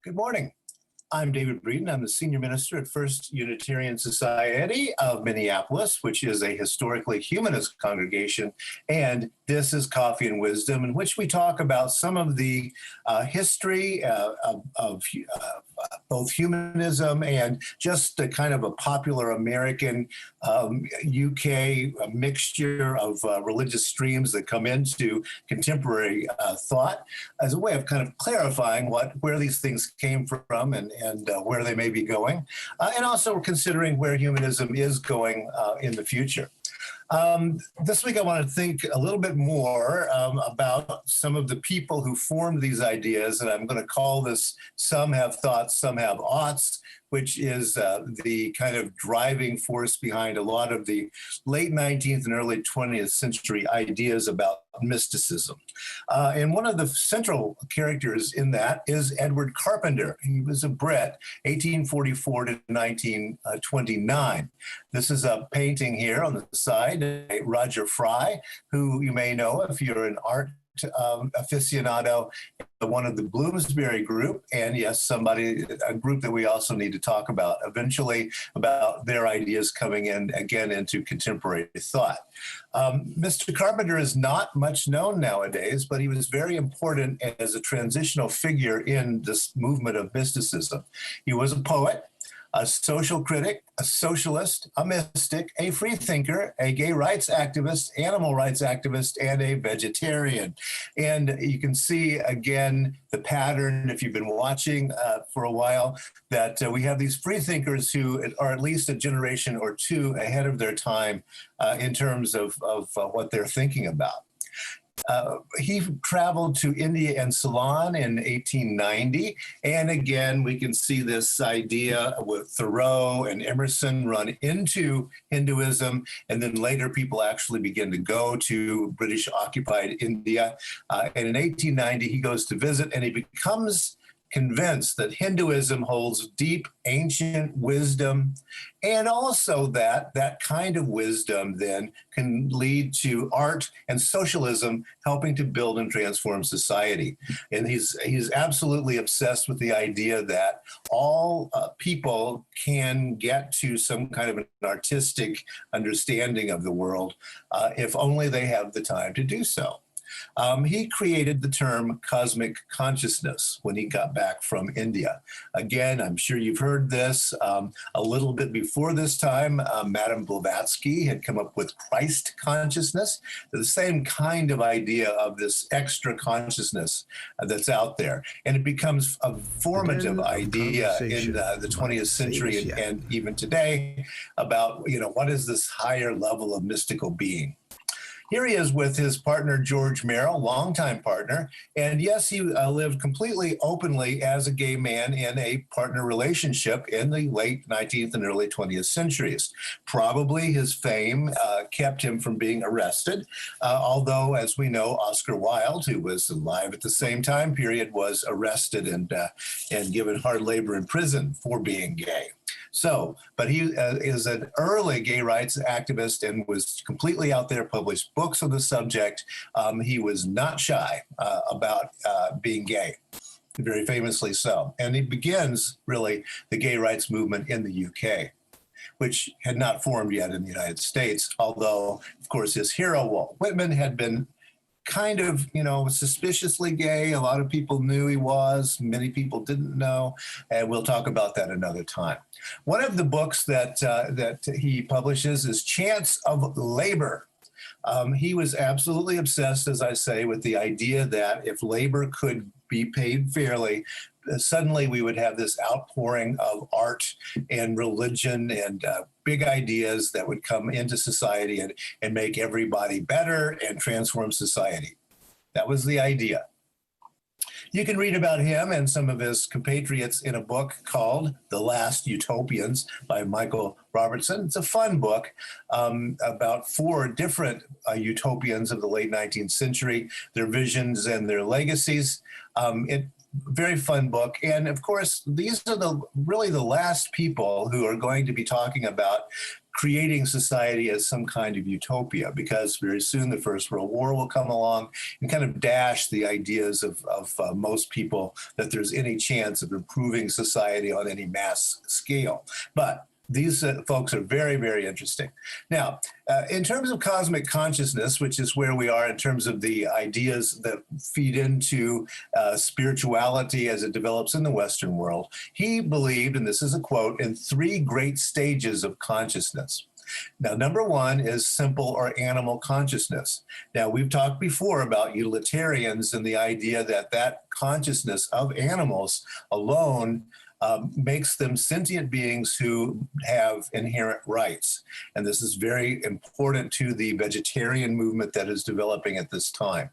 Good morning. I'm David Breeden. I'm the senior minister at First Unitarian Society of Minneapolis, which is a historically humanist congregation. And this is Coffee and Wisdom, in which we talk about some of the history of both humanism and just a kind of a popular American UK mixture of religious streams that come into contemporary thought, as a way of kind of clarifying where these things came from and where they may be going, and also considering where humanism is going in the future. This week I want to think a little bit more about some of the people who formed these ideas, and I'm going to call this Some Have Thoughts, Some Have Oughts, which is the kind of driving force behind a lot of the late 19th and early 20th century ideas about mysticism. And one of the central characters in that is Edward Carpenter. He was a Brit, 1844 to 1929. This is a painting here on the side, Roger Fry, who you may know if you're an art aficionado, one of the Bloomsbury group, and yes, a group that we also need to talk about eventually, about their ideas coming in again into contemporary thought. Mr. Carpenter is not much known nowadays, but he was very important as a transitional figure in this movement of mysticism. He was a poet, a social critic, a socialist, a mystic, a freethinker, a gay rights activist, animal rights activist, and a vegetarian. And you can see, again, the pattern, if you've been watching for a while, that we have these freethinkers who are at least a generation or two ahead of their time in terms of what they're thinking about. He traveled to India and Ceylon in 1890. And again, we can see this idea with Thoreau and Emerson run into Hinduism. And then later people actually begin to go to British occupied India. And in 1890, he goes to visit and he becomes convinced that Hinduism holds deep ancient wisdom, and also that kind of wisdom then can lead to art and socialism helping to build and transform society. And he's absolutely obsessed with the idea that all people can get to some kind of an artistic understanding of the world if only they have the time to do so. He created the term cosmic consciousness when he got back from India. Again, I'm sure you've heard this. A little bit before this time, Madame Blavatsky had come up with Christ consciousness, the same kind of idea of this extra consciousness that's out there. And it becomes a formative idea in the 20th century and even today about, what is this higher level of mystical being? Here he is with his partner, George Merrill, longtime partner. And yes, he lived completely openly as a gay man in a partner relationship in the late 19th and early 20th centuries. Probably his fame kept him from being arrested, although, as we know, Oscar Wilde, who was alive at the same time period, was arrested and given hard labor in prison for being gay. So, but he is an early gay rights activist and was completely out there, published books on the subject. He was not shy about being gay, very famously so. And he begins, really, the gay rights movement in the UK, which had not formed yet in the United States, although, of course, his hero, Walt Whitman, had been kind of, suspiciously gay. A lot of people knew he was. Many people didn't know. And we'll talk about that another time. One of the books that he publishes is Chants of Labor. He was absolutely obsessed, as I say, with the idea that if labor could be paid fairly, suddenly we would have this outpouring of art and religion and big ideas that would come into society and make everybody better and transform society. That was the idea. You can read about him and some of his compatriots in a book called The Last Utopians by Michael Robertson. It's a fun book about four different utopians of the late 19th century, their visions and their legacies. Very fun book. And of course, these are really the last people who are going to be talking about creating society as some kind of utopia, because very soon the First World War will come along and kind of dash the ideas of most people that there's any chance of improving society on any mass scale. But these folks are very, very interesting. Now, in terms of cosmic consciousness, which is where we are in terms of the ideas that feed into spirituality as it develops in the Western world, he believed, and this is a quote, in 3 great stages of consciousness. Now, number 1 is simple or animal consciousness. Now, we've talked before about utilitarians and the idea that that consciousness of animals alone makes them sentient beings who have inherent rights. And this is very important to the vegetarian movement that is developing at this time.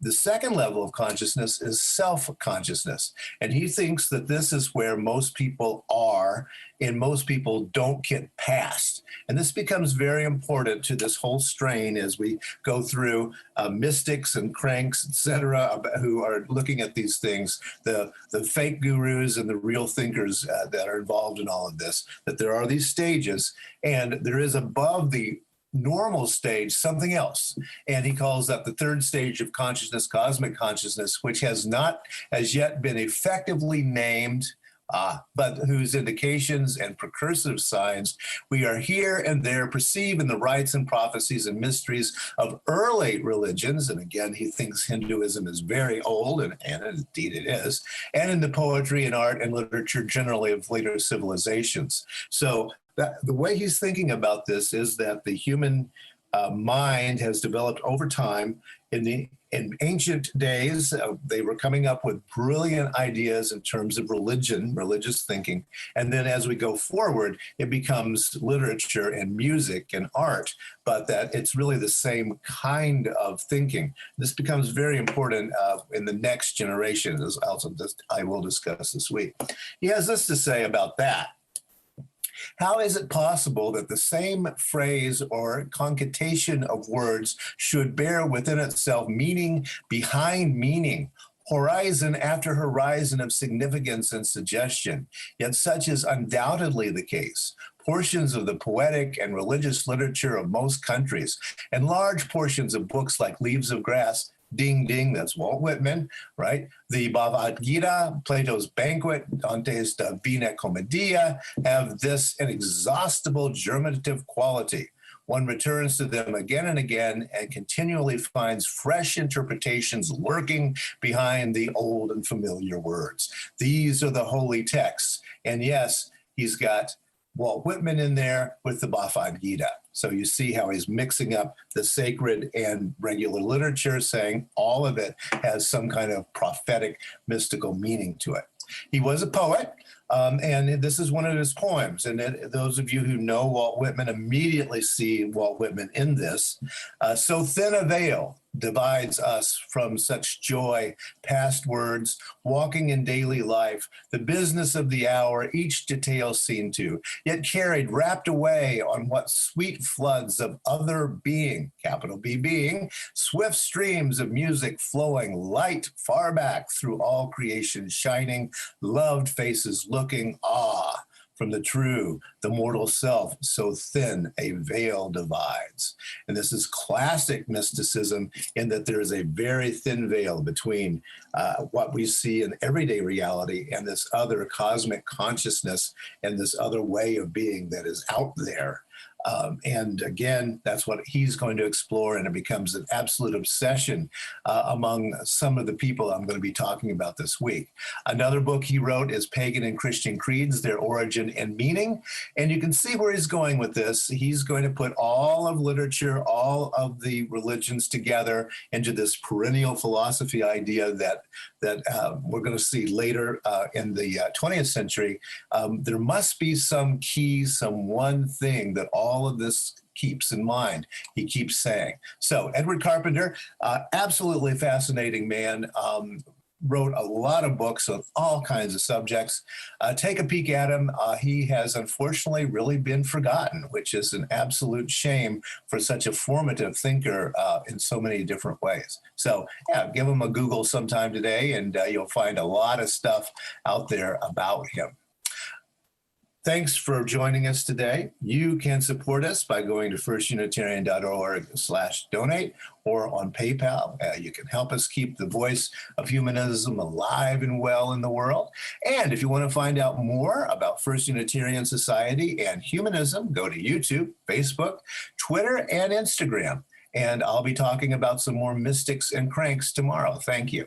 The second level of consciousness is self-consciousness. And he thinks that this is where most people are and most people don't get past. And this becomes very important to this whole strain as we go through mystics and cranks, etc., who are looking at these things, the fake gurus and the real thinkers that are involved in all of this, that there are these stages, and there is above the normal stage something else, and he calls that the 3rd stage of consciousness, cosmic consciousness, which has not as yet been effectively named, but whose indications and precursive signs we are here and there perceive in the rites and prophecies and mysteries of early religions. And again, he thinks Hinduism is very old, and indeed it is, and in the poetry and art and literature generally of later civilizations. So the way he's thinking about this is that the human mind has developed over time. In ancient days, they were coming up with brilliant ideas in terms of religion, religious thinking. And then as we go forward, it becomes literature and music and art, but that it's really the same kind of thinking. This becomes very important in the next generation, as also I will discuss this week. He has this to say about that. How is it possible that the same phrase or concatenation of words should bear within itself meaning behind meaning, horizon after horizon of significance and suggestion? Yet such is undoubtedly the case. Portions of the poetic and religious literature of most countries, and large portions of books like Leaves of Grass, ding, ding, that's Walt Whitman, right? The Bhagavad Gita, Plato's Banquet, Dante's Divina Commedia have this inexhaustible germinative quality. One returns to them again and again and continually finds fresh interpretations lurking behind the old and familiar words. These are the holy texts. And yes, he's got Walt Whitman in there with the Bhagavad Gita. So you see how he's mixing up the sacred and regular literature, saying all of it has some kind of prophetic, mystical meaning to it. He was a poet, and this is one of his poems. And those of you who know Walt Whitman immediately see Walt Whitman in this. So thin a veil divides us from such joy, past words, walking in daily life, the business of the hour, each detail seen to, yet carried, wrapped away on what sweet floods of other being, capital B being, swift streams of music flowing, light far back through all creation shining, loved faces looking, from the true, the mortal self, so thin a veil divides. And this is classic mysticism in that there is a very thin veil between what we see in everyday reality and this other cosmic consciousness and this other way of being that is out there. And again, that's what he's going to explore, and it becomes an absolute obsession among some of the people I'm going to be talking about this week. Another book he wrote is Pagan and Christian Creeds, Their Origin and Meaning. And you can see where he's going with this. He's going to put all of literature, all of the religions together into this perennial philosophy idea that we're going to see later in the 20th century. There must be some key, some one thing that all of this keeps in mind, he keeps saying. So Edward Carpenter, absolutely fascinating man, wrote a lot of books on all kinds of subjects. Take a peek at him. He has unfortunately really been forgotten, which is an absolute shame for such a formative thinker in so many different ways. So yeah, give him a Google sometime today, and you'll find a lot of stuff out there about him. Thanks for joining us today. You can support us by going to firstunitarian.org/donate or on PayPal. You can help us keep the voice of humanism alive and well in the world. And if you want to find out more about First Unitarian Society and humanism, go to YouTube, Facebook, Twitter, and Instagram. And I'll be talking about some more mystics and cranks tomorrow. Thank you.